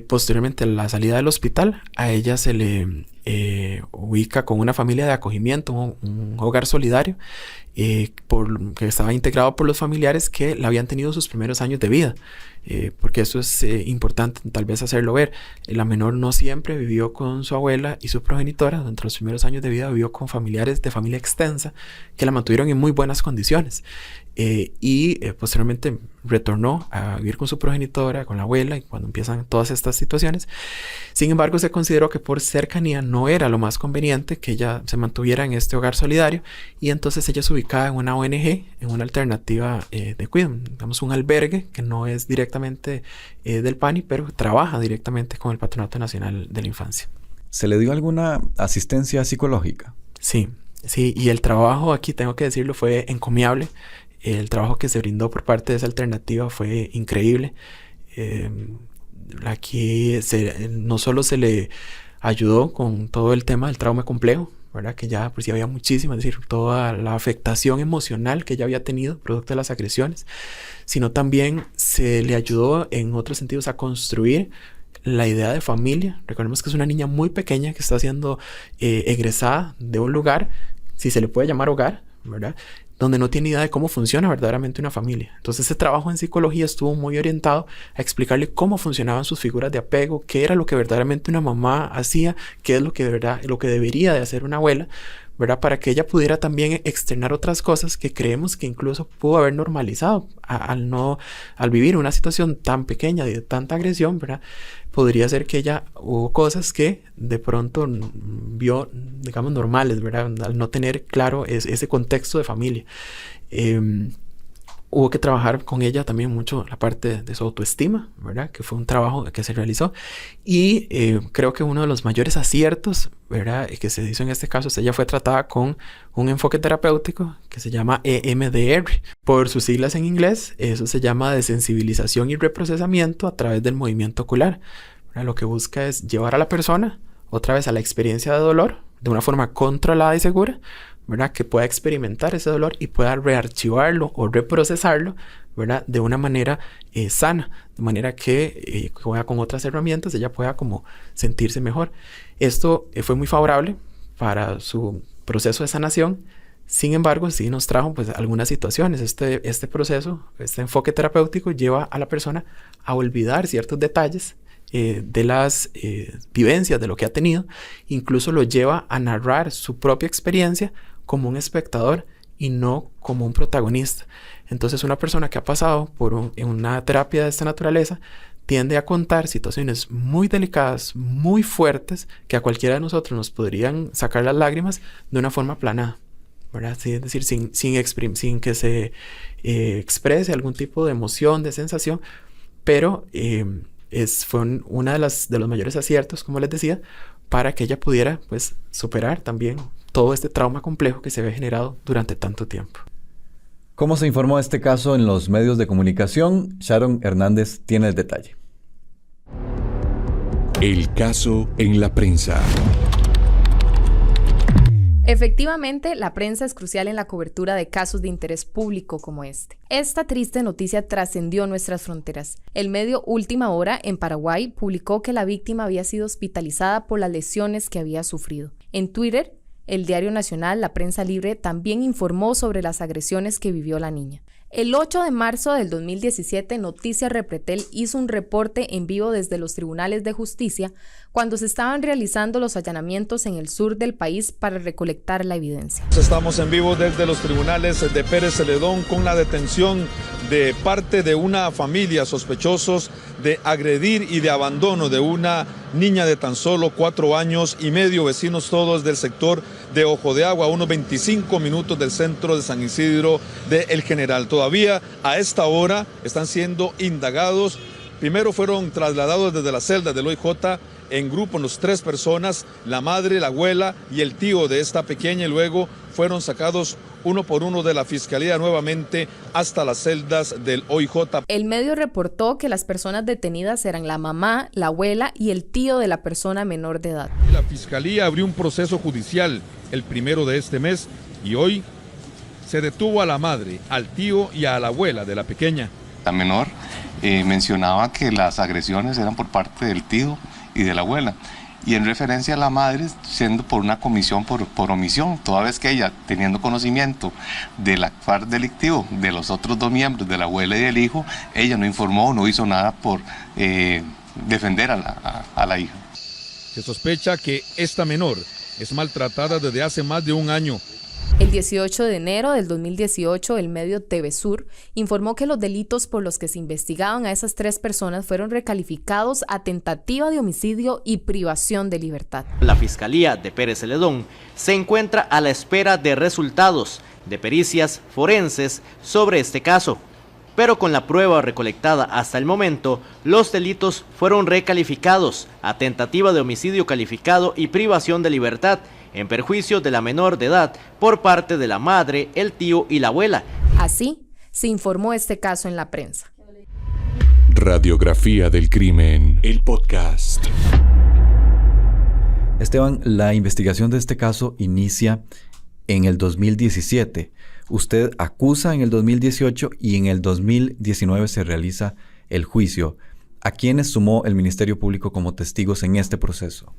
Posteriormente, a la salida del hospital, a ella se le ubica con una familia de acogimiento, un hogar solidario, que estaba integrado por los familiares que la habían tenido sus primeros años de vida. Porque eso es importante tal vez hacerlo ver. La menor no siempre vivió con su abuela y su progenitora. Durante los primeros años de vida vivió con familiares de familia extensa que la mantuvieron en muy buenas condiciones. Posteriormente retornó a vivir con su progenitora, con la abuela, y cuando empiezan todas estas situaciones. Sin embargo, se consideró que por cercanía no era lo más conveniente que ella se mantuviera en este hogar solidario, y entonces ella se ubicaba en una ONG, en una alternativa de cuidado, digamos un albergue que no es directamente del PANI, pero trabaja directamente con el Patronato Nacional de la Infancia. ¿Se le dio alguna asistencia psicológica? Sí, y el trabajo aquí, tengo que decirlo, fue encomiable. El trabajo que se brindó por parte de esa alternativa fue increíble. Aquí no solo se le ayudó con todo el tema del trauma complejo, ¿verdad? Que ya pues ya había muchísimo, es decir, toda la afectación emocional que ella había tenido producto de las agresiones, sino también se le ayudó en otros sentidos a construir la idea de familia. Recordemos que es una niña muy pequeña que está siendo egresada de un lugar, si se le puede llamar hogar, ¿verdad?, donde no tiene idea de cómo funciona verdaderamente una familia. Entonces ese trabajo en psicología estuvo muy orientado a explicarle cómo funcionaban sus figuras de apego, qué era lo que verdaderamente una mamá hacía, qué es lo que debería de hacer una abuela, ¿verdad?, para que ella pudiera también externar otras cosas que creemos que incluso pudo haber normalizado al vivir una situación tan pequeña de tanta agresión, ¿verdad? Podría ser que ella hubo cosas que de pronto vio, digamos, normales, ¿verdad?, al no tener claro ese contexto de familia. Hubo que trabajar con ella también mucho la parte de su autoestima, ¿verdad?, que fue un trabajo que se realizó. Y creo que uno de los mayores aciertos, ¿verdad?, que se hizo en este caso es ella fue tratada con un enfoque terapéutico que se llama EMDR. Por sus siglas en inglés, eso se llama desensibilización y reprocesamiento a través del movimiento ocular, ¿verdad? Lo que busca es llevar a la persona otra vez a la experiencia de dolor de una forma controlada y segura, ¿verdad?, que pueda experimentar ese dolor y pueda rearchivarlo o reprocesarlo, ¿verdad?, de una manera sana, de manera que juega con otras herramientas, ella pueda como sentirse mejor. Esto fue muy favorable para su proceso de sanación. Sin embargo, sí nos trajo pues algunas situaciones. Este proceso, este enfoque terapéutico lleva a la persona a olvidar ciertos detalles de las vivencias, de lo que ha tenido. Incluso lo lleva a narrar su propia experiencia como un espectador y no como un protagonista. Entonces, una persona que ha pasado por en una terapia de esta naturaleza tiende a contar situaciones muy delicadas, muy fuertes, que a cualquiera de nosotros nos podrían sacar las lágrimas de una forma planada, ¿verdad? Sí, es decir, sin que se exprese algún tipo de emoción, de sensación, pero fue una de los mayores aciertos, como les decía, para que ella pudiera pues superar también todo este trauma complejo que se había generado durante tanto tiempo. ¿Cómo se informó de este caso en los medios de comunicación? Sharon Hernández tiene el detalle. El caso en la prensa. Efectivamente, la prensa es crucial en la cobertura de casos de interés público como este. Esta triste noticia trascendió nuestras fronteras. El medio Última Hora en Paraguay publicó que la víctima había sido hospitalizada por las lesiones que había sufrido. En Twitter, el Diario Nacional, La Prensa Libre, también informó sobre las agresiones que vivió la niña. El 8 de marzo del 2017, Noticias Repretel hizo un reporte en vivo desde los tribunales de justicia cuando se estaban realizando los allanamientos en el sur del país para recolectar la evidencia. Estamos en vivo desde los tribunales de Pérez Celedón con la detención de parte de una familia sospechosos de agredir y de abandono de una niña de tan solo 4 años y medio, vecinos todos del sector de Ojo de Agua, a unos 25 minutos del centro de San Isidro de El General. Todavía a esta hora están siendo indagados. Primero fueron trasladados desde la celda del OIJ en grupo, unos 3 personas, la madre, la abuela y el tío de esta pequeña, y luego fueron sacados uno por uno de la fiscalía nuevamente hasta las celdas del OIJ. El medio reportó que las personas detenidas eran la mamá, la abuela y el tío de la persona menor de edad. La fiscalía abrió un proceso judicial el 1 de este mes y hoy se detuvo a la madre, al tío y a la abuela de la pequeña. La menor mencionaba que las agresiones eran por parte del tío y de la abuela. Y en referencia a la madre, siendo por una comisión por omisión, toda vez que ella, teniendo conocimiento del actuar delictivo de los otros dos miembros, de la abuela y del hijo, ella no informó, no hizo nada por defender a la hija. Se sospecha que esta menor es maltratada desde hace más de un año. El 18 de enero del 2018, el medio TV Sur informó que los delitos por los que se investigaban a esas 3 personas fueron recalificados a tentativa de homicidio y privación de libertad. La Fiscalía de Pérez Celedón se encuentra a la espera de resultados de pericias forenses sobre este caso. Pero con la prueba recolectada hasta el momento, los delitos fueron recalificados a tentativa de homicidio calificado y privación de libertad, en perjuicio de la menor de edad por parte de la madre, el tío y la abuela. Así se informó este caso en la prensa. Radiografía del crimen, el podcast. Esteban, la investigación de este caso inicia en el 2017. Usted acusa en el 2018 y en el 2019 se realiza el juicio. ¿A quiénes sumó el Ministerio Público como testigos en este proceso?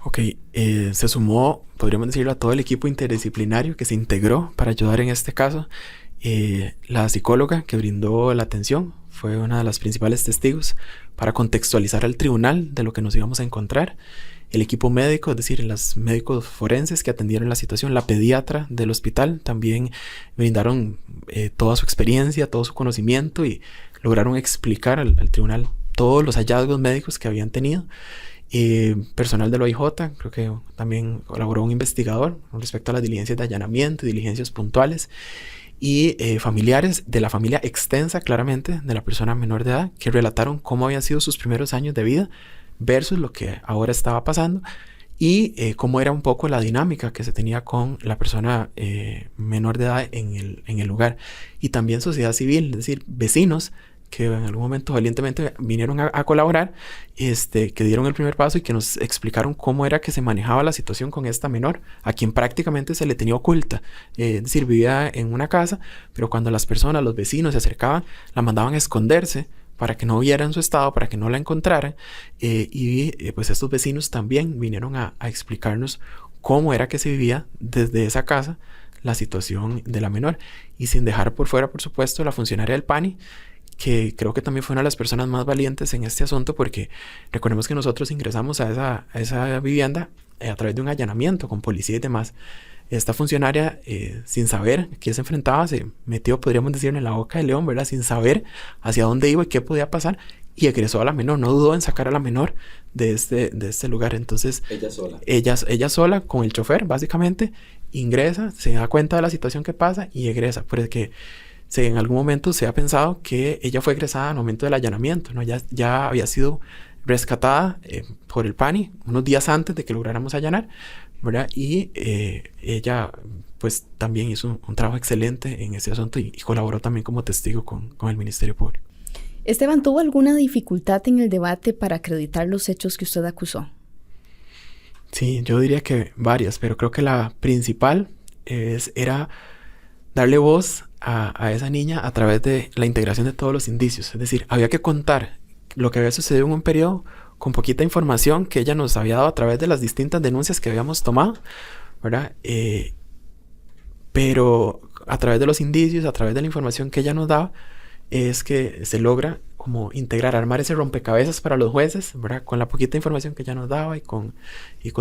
Ok, se sumó, podríamos decirlo, a todo el equipo interdisciplinario que se integró para ayudar en este caso. La psicóloga que brindó la atención fue una de las principales testigos para contextualizar al tribunal de lo que nos íbamos a encontrar. El equipo médico, es decir, los médicos forenses que atendieron la situación, la pediatra del hospital, también brindaron toda su experiencia, todo su conocimiento y lograron explicar al tribunal todos los hallazgos médicos que habían tenido. Personal del OIJ, creo que también colaboró un investigador con respecto a las diligencias de allanamiento y diligencias puntuales. Y familiares de la familia extensa, claramente, de la persona menor de edad, que relataron cómo habían sido sus primeros años de vida versus lo que ahora estaba pasando y cómo era un poco la dinámica que se tenía con la persona menor de edad en el lugar. Y también sociedad civil, es decir, vecinos que en algún momento valientemente vinieron a colaborar, que dieron el primer paso y que nos explicaron cómo era que se manejaba la situación con esta menor, a quien prácticamente se le tenía oculta. Es decir, vivía en una casa, pero cuando las personas, los vecinos se acercaban, la mandaban a esconderse para que no vieran su estado, para que no la encontraran. Pues estos vecinos también vinieron a explicarnos cómo era que se vivía desde esa casa la situación de la menor. Y sin dejar por fuera, por supuesto, la funcionaria del PANI, que creo que también fue una de las personas más valientes en este asunto, porque recordemos que nosotros ingresamos a esa vivienda a través de un allanamiento con policía y demás. Esta funcionaria, sin saber qué se enfrentaba, se metió, podríamos decir, en la boca del león, ¿verdad? Sin saber hacia dónde iba y qué podía pasar, y egresó a la menor. No dudó en sacar a la menor de este lugar. Entonces, ella sola, con el chofer, básicamente, ingresa, se da cuenta de la situación que pasa y egresa. Porque en algún momento se ha pensado que ella fue egresada al momento del allanamiento, ¿no? Ya había sido rescatada por el PANI unos días antes de que lográramos allanar, ¿verdad? Y ella pues también hizo un trabajo excelente en ese asunto y colaboró también como testigo con el Ministerio Público. Esteban, ¿tuvo alguna dificultad en el debate para acreditar los hechos que usted acusó? Sí, yo diría que varias, pero creo que la principal era darle voz a esa niña a través de la integración de todos los indicios. Es decir, había que contar lo que había sucedido en un periodo con poquita información que ella nos había dado a través de las distintas denuncias que habíamos tomado, ¿verdad? Pero a través de los indicios, a través de la información que ella nos daba, es que se logra como integrar, armar ese rompecabezas para los jueces, ¿verdad? Con la poquita información que ella nos daba y con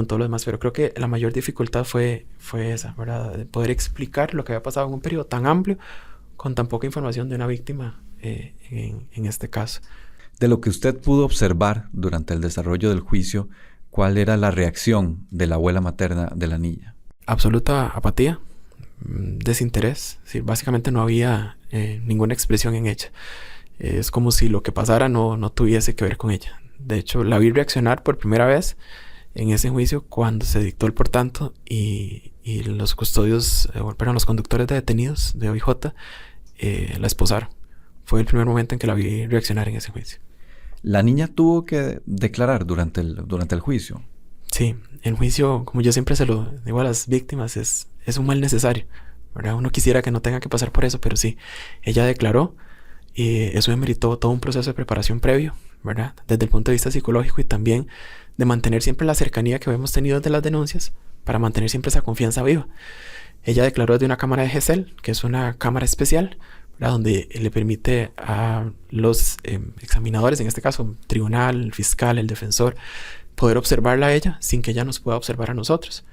todo lo demás. Pero creo que la mayor dificultad fue esa, ¿verdad? De poder explicar lo que había pasado en un periodo tan amplio con tan poca información de una víctima en este caso. De lo que usted pudo observar durante el desarrollo del juicio, ¿cuál era la reacción de la abuela materna de la niña? Absoluta apatía, desinterés. Sí, básicamente no había ninguna expresión en ella. Es como si lo que pasara no tuviese que ver con ella. De hecho, la vi reaccionar por primera vez en ese juicio cuando se dictó el por tanto y los custodios, los conductores de detenidos de OIJ la esposaron. Fue el primer momento en que la vi reaccionar en ese juicio. ¿La niña tuvo que declarar durante el juicio? Sí, el juicio, como yo siempre se lo digo a las víctimas, es un mal necesario, ¿verdad? Uno quisiera que no tenga que pasar por eso, pero sí, ella declaró y eso demeritó todo un proceso de preparación previo, ¿verdad? Desde el punto de vista psicológico y también de mantener siempre la cercanía que hemos tenido de las denuncias para mantener siempre esa confianza viva. Ella declaró desde una cámara de GESEL, que es una cámara especial, ¿verdad? Donde le permite a los examinadores, en este caso tribunal, el fiscal, el defensor, poder observarla a ella sin que ella nos pueda observar a nosotros.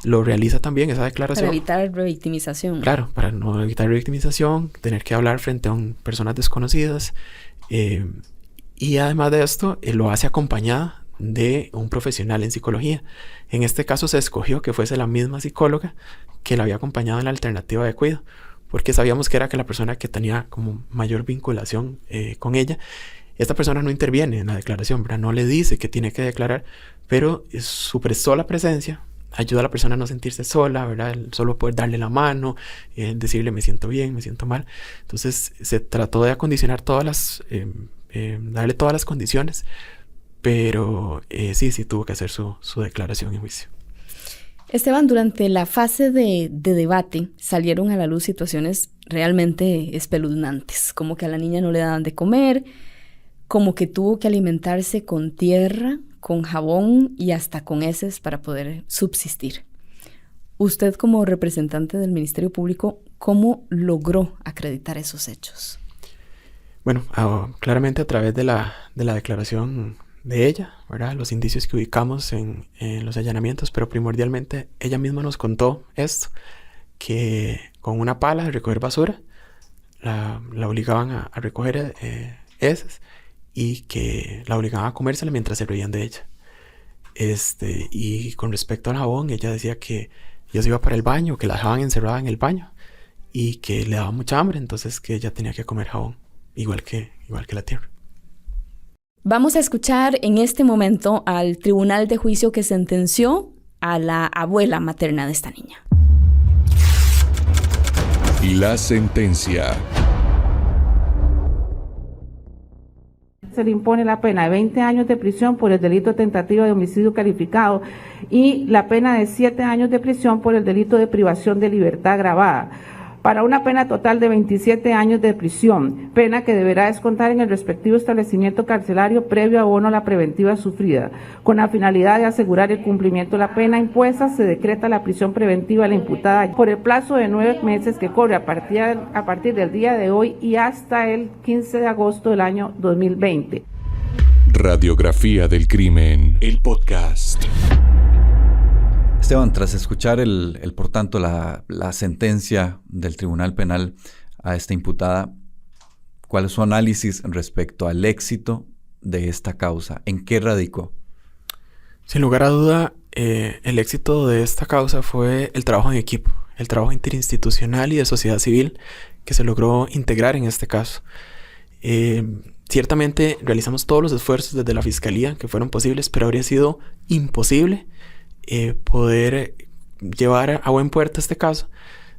Lo realiza también esa declaración. Para evitar revictimización. Claro, para no evitar revictimización, tener que hablar frente a personas desconocidas. Y además de esto, lo hace acompañada de un profesional en psicología. En este caso se escogió que fuese la misma psicóloga que la había acompañado en la alternativa de cuidado, porque sabíamos que era que la persona que tenía como mayor vinculación con ella. Esta persona no interviene en la declaración, ¿verdad? No le dice que tiene que declarar, pero su sola presencia ayuda a la persona a no sentirse sola, ¿verdad? Solo poder darle la mano, decirle me siento bien, me siento mal. Entonces se trató de acondicionar darle todas las condiciones, pero sí tuvo que hacer su declaración en juicio. Esteban, durante la fase de debate salieron a la luz situaciones realmente espeluznantes, como que a la niña no le daban de comer, como que tuvo que alimentarse con tierra, con jabón y hasta con heces para poder subsistir. Usted, como representante del Ministerio Público, ¿cómo logró acreditar esos hechos? Bueno, claramente a través de la declaración de ella, ¿verdad? Los indicios que ubicamos en los allanamientos, pero primordialmente ella misma nos contó esto, que con una pala de recoger basura la obligaban a recoger heces y que la obligaban a comérsela mientras se reían de ella. Y con respecto al jabón, ella decía que ella se iba para el baño, que la dejaban encerrada en el baño y que le daba mucha hambre, entonces que ella tenía que comer jabón, igual que la tierra. Vamos a escuchar en este momento al tribunal de juicio que sentenció a la abuela materna de esta niña. La sentencia. Se le impone la pena de 20 años de prisión por el delito de tentativa de homicidio calificado y la pena de 7 años de prisión por el delito de privación de libertad agravada, para una pena total de 27 años de prisión, pena que deberá descontar en el respectivo establecimiento carcelario previo abono a la preventiva sufrida. Con la finalidad de asegurar el cumplimiento de la pena impuesta, se decreta la prisión preventiva a la imputada por el plazo de 9 meses que corre a partir del día de hoy y hasta el 15 de agosto del año 2020. Radiografía del crimen, el podcast. Esteban, tras escuchar por tanto, la sentencia del Tribunal Penal a esta imputada, ¿cuál es su análisis respecto al éxito de esta causa? ¿En qué radicó? Sin lugar a duda, el éxito de esta causa fue el trabajo en equipo, el trabajo interinstitucional y de sociedad civil que se logró integrar en este caso. Ciertamente realizamos todos los esfuerzos desde la Fiscalía que fueron posibles, pero habría sido imposible poder llevar a buen puerto este caso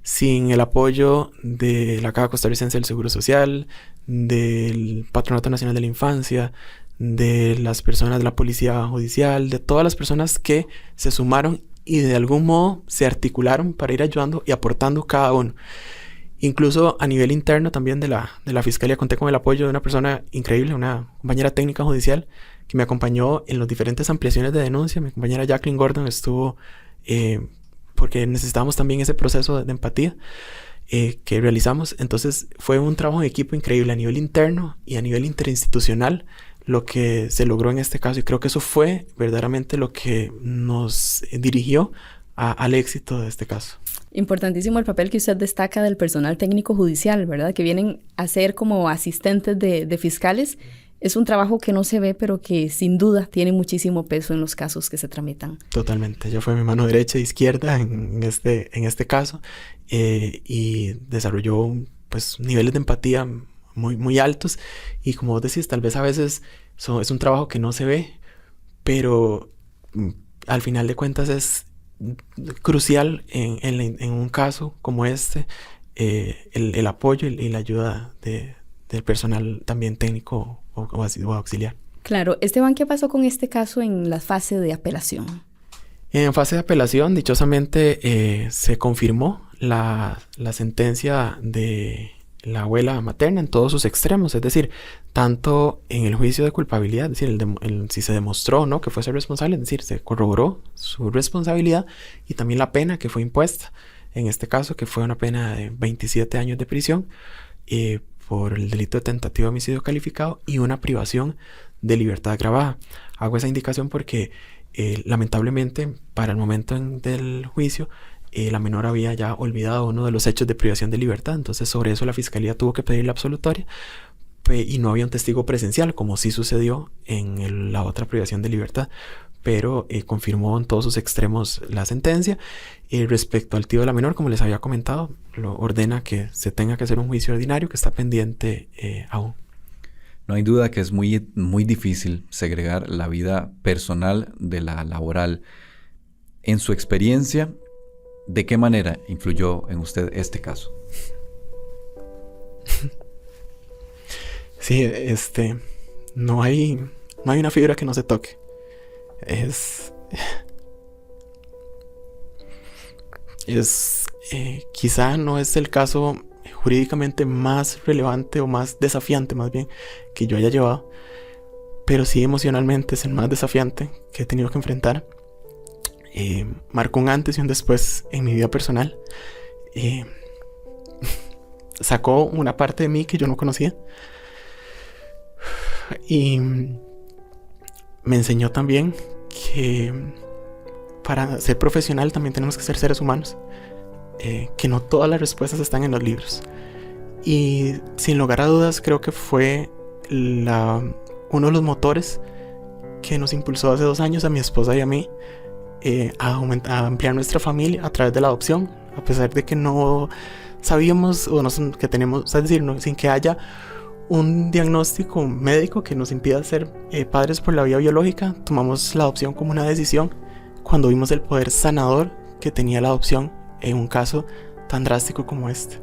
sin el apoyo de la Caja Costarricense del Seguro Social, del Patronato Nacional de la Infancia, de las personas de la Policía Judicial, de todas las personas que se sumaron y de algún modo se articularon para ir ayudando y aportando cada uno. Incluso a nivel interno también de la Fiscalía conté con el apoyo de una persona increíble, una compañera técnica judicial que me acompañó en las diferentes ampliaciones de denuncia. Mi compañera Jacqueline Gordon estuvo porque necesitábamos también ese proceso de empatía que realizamos. Entonces fue un trabajo en equipo increíble a nivel interno y a nivel interinstitucional lo que se logró en este caso, y creo que eso fue verdaderamente lo que nos dirigió al éxito de este caso. Importantísimo el papel que usted destaca del personal técnico judicial, ¿verdad? Que vienen a ser como asistentes de fiscales. Es un trabajo que no se ve, pero que sin duda tiene muchísimo peso en los casos que se tramitan. Totalmente. Ella fue mi mano derecha e izquierda en este caso y desarrolló pues niveles de empatía muy, muy altos. Y como vos decís, tal vez a veces es un trabajo que no se ve, pero al final de cuentas es crucial en un caso como este, el apoyo y la ayuda del personal también técnico o auxiliar. Claro. Esteban, ¿qué pasó con este caso en la fase de apelación? En fase de apelación, dichosamente, se confirmó la sentencia de la abuela materna en todos sus extremos, es decir, tanto en el juicio de culpabilidad, es decir, si se demostró, ¿no?, que fuese responsable, es decir, se corroboró su responsabilidad, y también la pena que fue impuesta, en este caso, que fue una pena de 27 años de prisión por el delito de tentativa de homicidio calificado y una privación de libertad agravada. Hago esa indicación porque lamentablemente para el momento del juicio la menor había ya olvidado uno de los hechos de privación de libertad, entonces sobre eso la fiscalía tuvo que pedir la absolutoria y no había un testigo presencial, como sí sucedió en la otra privación de libertad, pero confirmó en todos sus extremos la sentencia. Respecto al tío de la menor, como les había comentado, lo ordena que se tenga que hacer un juicio ordinario que está pendiente aún. No hay duda que es muy, muy difícil segregar la vida personal de la laboral. En su experiencia, ¿de qué manera influyó en usted este caso? Sí, no hay una fibra que no se toque. Quizá no es el caso jurídicamente más relevante o más desafiante, más bien, que yo haya llevado, pero sí emocionalmente es el más desafiante que he tenido que enfrentar. Marcó un antes y un después en mi vida personal. Sacó una parte de mí que yo no conocía y me enseñó también que para ser profesional también tenemos que ser seres humanos, que no todas las respuestas están en los libros, y sin lugar a dudas creo que fue uno de los motores que nos impulsó hace 2 años a mi esposa y a mí a ampliar nuestra familia a través de la adopción, a pesar de que no sabíamos que tenemos, es decir, sin que haya un diagnóstico médico que nos impida ser padres por la vía biológica. Tomamos la adopción como una decisión cuando vimos el poder sanador que tenía la adopción en un caso tan drástico como este.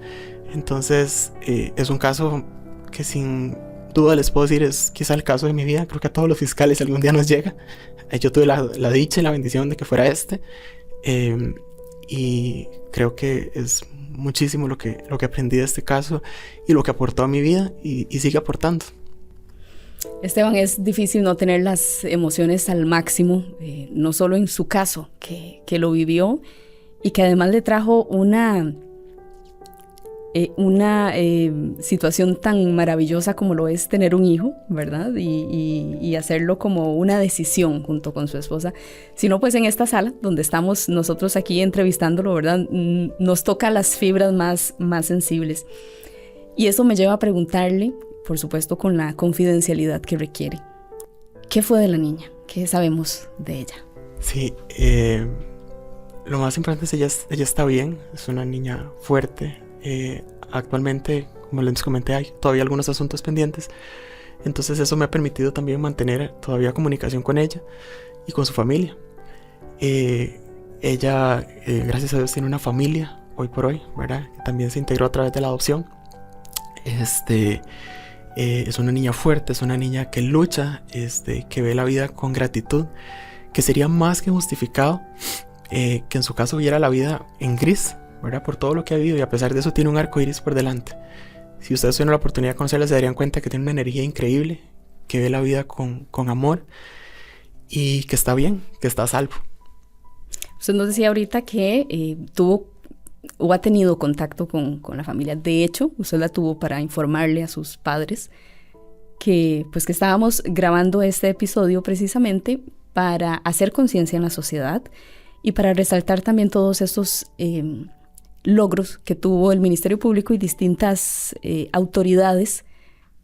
Entonces es un caso que sin duda les puedo decir es quizá el caso de mi vida. Creo que a todos los fiscales algún día nos llega. Yo tuve la dicha y la bendición de que fuera y creo que es muchísimo lo que aprendí de este caso y lo que aportó a mi vida y sigue aportando. Esteban, es difícil no tener las emociones al máximo, no solo en su caso, que lo vivió y que además le trajo una situación tan maravillosa como lo es tener un hijo, ¿verdad? Y hacerlo como una decisión junto con su esposa. Sino pues en esta sala donde estamos nosotros aquí entrevistándolo, ¿verdad? Nos toca las fibras más sensibles. Y eso me lleva a preguntarle, por supuesto con la confidencialidad que requiere, ¿qué fue de la niña? ¿Qué sabemos de ella? Sí, lo más importante es ella está bien, es una niña fuerte. Actualmente, como les comenté, hay todavía algunos asuntos pendientes, entonces eso me ha permitido también mantener todavía comunicación con ella y con su familia. Ella, gracias a Dios, tiene una familia hoy por hoy, ¿verdad? Que también se integró a través de la adopción. Es una niña fuerte, es una niña que lucha, que ve la vida con gratitud, que sería más que justificado que en su caso viera la vida en gris, ¿verdad? Por todo lo que ha vivido, y a pesar de eso tiene un arco iris por delante. Si ustedes tienen la oportunidad de conocerla, se darían cuenta que tiene una energía increíble, que ve la vida con amor y que está bien, que está a salvo. Usted nos decía ahorita que tuvo o ha tenido contacto con la familia. De hecho, usted la tuvo para informarle a sus padres que estábamos grabando este episodio precisamente para hacer conciencia en la sociedad y para resaltar también todos estos logros que tuvo el Ministerio Público y distintas autoridades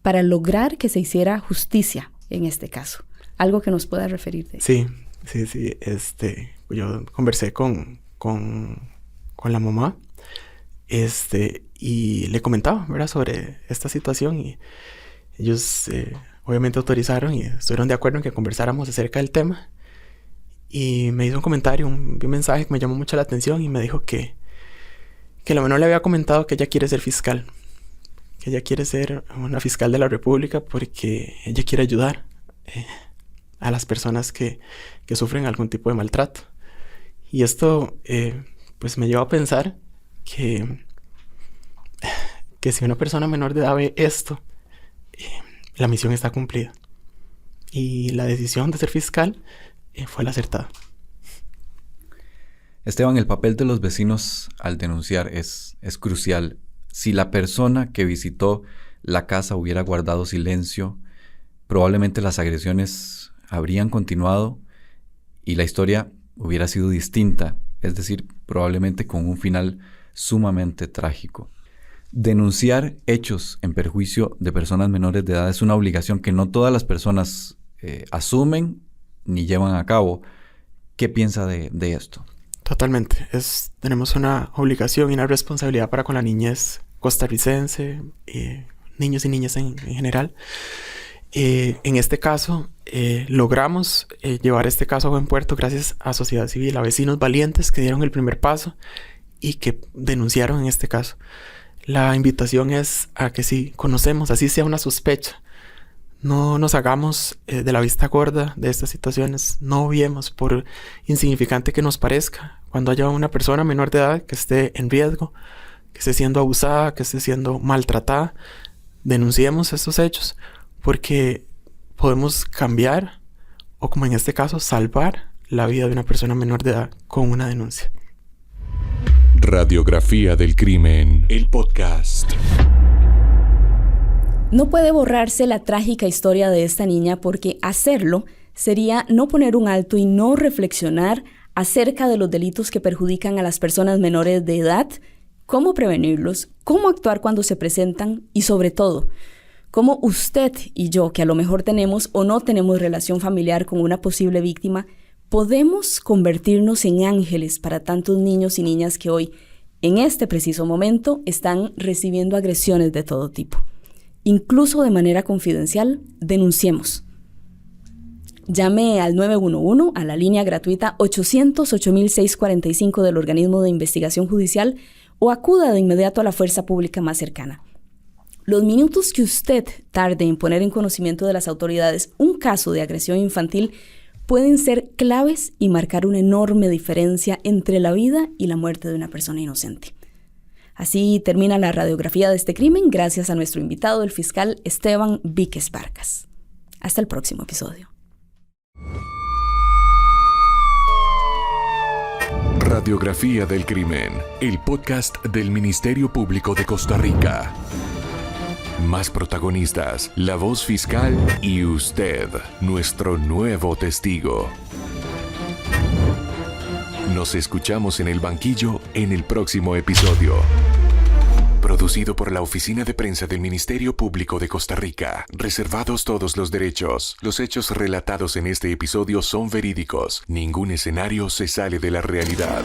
para lograr que se hiciera justicia en este caso. Algo que nos pueda referir de eso. Sí. Yo conversé con la mamá y le comentaba, ¿verdad?, sobre esta situación, y ellos obviamente autorizaron y estuvieron de acuerdo en que conversáramos acerca del tema, y me hizo un comentario, un mensaje que me llamó mucho la atención, y me dijo que la menor le había comentado que ella quiere ser fiscal, que ella quiere ser una fiscal de la República porque ella quiere ayudar a las personas que sufren algún tipo de maltrato. Y esto pues me lleva a pensar que si una persona menor de edad ve esto, la misión está cumplida. Y la decisión de ser fiscal fue la acertada. Esteban, el papel de los vecinos al denunciar es crucial. Si la persona que visitó la casa hubiera guardado silencio, probablemente las agresiones habrían continuado y la historia hubiera sido distinta, es decir, probablemente con un final sumamente trágico. Denunciar hechos en perjuicio de personas menores de edad es una obligación que no todas las personas asumen ni llevan a cabo. ¿Qué piensa de esto? Totalmente. Tenemos una obligación y una responsabilidad para con la niñez costarricense, niños y niñas en general. En este caso, logramos llevar este caso a buen puerto gracias a sociedad civil, a vecinos valientes que dieron el primer paso y que denunciaron en este caso. La invitación es a que si conocemos, así sea una sospecha, no nos hagamos de la vista gorda de estas situaciones. No obviemos, por insignificante que nos parezca, cuando haya una persona menor de edad que esté en riesgo, que esté siendo abusada, que esté siendo maltratada, denunciemos estos hechos, porque podemos cambiar, o como en este caso, salvar la vida de una persona menor de edad con una denuncia. Radiografía del crimen, el podcast. No puede borrarse la trágica historia de esta niña, porque hacerlo sería no poner un alto y no reflexionar acerca de los delitos que perjudican a las personas menores de edad, cómo prevenirlos, cómo actuar cuando se presentan y, sobre todo, cómo usted y yo, que a lo mejor tenemos o no tenemos relación familiar con una posible víctima, podemos convertirnos en ángeles para tantos niños y niñas que hoy, en este preciso momento, están recibiendo agresiones de todo tipo. Incluso de manera confidencial, denunciemos. Llame al 911, a la línea gratuita 800-8645 del organismo de investigación judicial, o acuda de inmediato a la fuerza pública más cercana. Los minutos que usted tarde en poner en conocimiento de las autoridades un caso de agresión infantil pueden ser claves y marcar una enorme diferencia entre la vida y la muerte de una persona inocente. Así termina la radiografía de este crimen gracias a nuestro invitado, el fiscal Esteban Víquez Vargas. Hasta el próximo episodio. Radiografía del crimen, el podcast del Ministerio Público de Costa Rica. Más protagonistas, la voz fiscal y usted, nuestro nuevo testigo. Nos escuchamos en el banquillo en el próximo episodio. Producido por la Oficina de Prensa del Ministerio Público de Costa Rica. Reservados todos los derechos. Los hechos relatados en este episodio son verídicos. Ningún escenario se sale de la realidad.